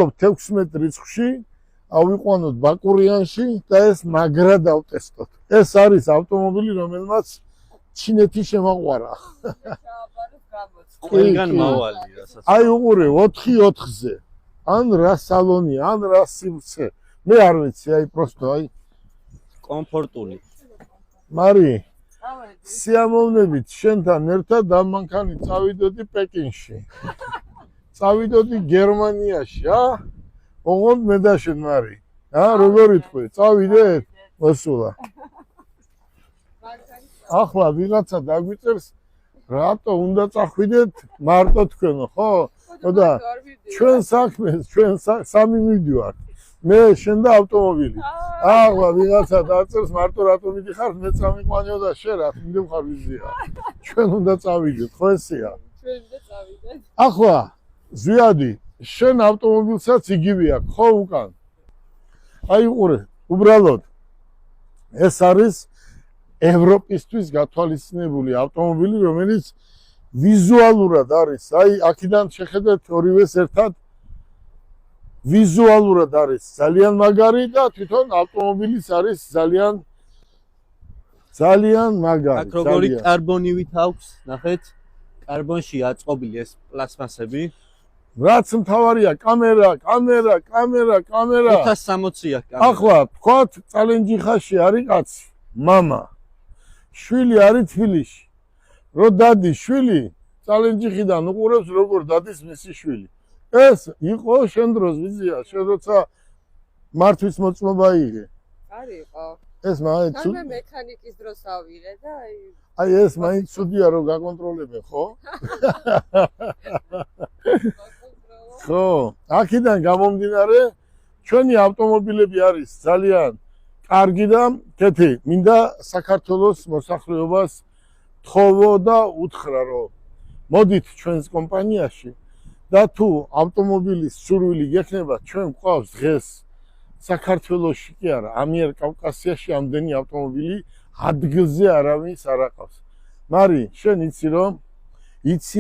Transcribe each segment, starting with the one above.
16 რიცხვში ავიყვანოთ ბაკურიანში და ეს მაგრა დავტესტოთ. ეს არის ავტომობილი, რომელმაც ჩინეთი შემაყვარა. ყველგან მავალი რასაც. აი უყურე 4-4-ზე. ან რა სალონი, ან რა სივრცე. მე არ ვიცი, აი პროსტო, აი კომფორტული. მარი სიამოვნებით შენთან ერთად ამ მანქანი წავიდოდი პეკინში. წავიდოდი გერმანიაში, ოღონდ მე და შენ მარი. როგორ იტყვი? წავიდეთ? მოსულა. ახლა ვიღაცა დაგვიწერს რატო უნდა წახვიდეთ მარტო თქვენო, ხო? და ჩვენ საქმეს, ჩვენ სამი მივდივართ. მე შენ და ავტომობილი. ახლა ვიღაცა დაწერს მარტო რატო მიდიხარ, მე წამიყვანიო და შენ რა მიდიხარ ვიზია. ჩვენ უნდა წავიდეთ, ხო ესეა? ჩვენ უნდა წავიდეთ. ახლა ზვიადი, შენ ავტომობილსაც იგივე აქვს, ხო უკან? აი უყურე, უბრალოდ ეს არის ევროპისთვის გათვალისწინებული ავტომობილი, რომელიც ვიზუალურად არის, აი აქედან შეხედეთ ორივეს ერთად ვიზუალურად არის ძალიან მაგარი და თვითონ ავტომობილის არის ძალიან მაგარი. აქ როგორი კარბონივით აქვს, ნახეთ, კარბონში აწყობილი ეს პლასმასები. რაც მთავარია, კამერა. 560-ია კამერა. ახლა თქვათ წალენჯიხაში არის კაცი, მამა. შვილი არის თბილისში. რო დადის შვილი წალენჯიხიდან უყურებს როგორ დადის მისი შვილი. ეს იყო შენ დროს ვიზია, შენ როცა მართვის მოწმობა იღე. არ იყო. ეს მაინც მე მექანიკის დროს ავიღე და აი ეს მაინც ცუდია რომ გაკონტროლებენ, ხო? ხო, აქედან გამომდინარე, ჩვენი ავტომობილები არის ძალიან კარგი და კეთილი. მინდა საქართველოს მოსახლეობას თხოვო და უთხრა, რომ მოდით ჩვენს კომპანიაში და თუ ავტომობილის სურვილი გექნება, ჩვენ გვყავს დღეს საქართველოში კი არა, ამიერკავკასიაში ამდენი ავტომობილი ადგილზე არავის არ აყავს. მარი, შენ იცი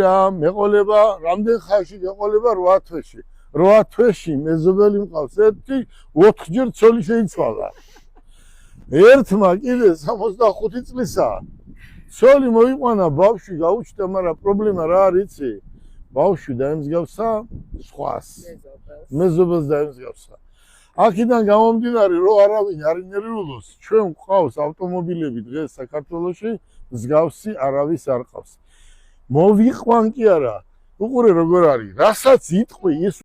რა, მეყოლება, რამდენ ხანში გეყოლება 8 თვეში. 8 თვეში მეზობელი მყავს, ერთი 4-ჯერ ცოლი შეიცვალა. ერთმა კიდე 65 წლისაა. ცოლი მოიყვანა, ბავშვი გაუჩნდა, მაგრამ პრობლემა რა არის იცი? ბავშვი დაემსგავსა სხვას. მეზობელს დაემსგავსა. აქედან გამომდინარე, რომ არავინ არ ინერვიულოს, ჩვენ გვყავს ავტომობილები დღეს საქართველოში, მსგავსი არავის არ ყავს. მოვიყვან კი არა. უყურე როგორ არის, რასაც იტყვი ის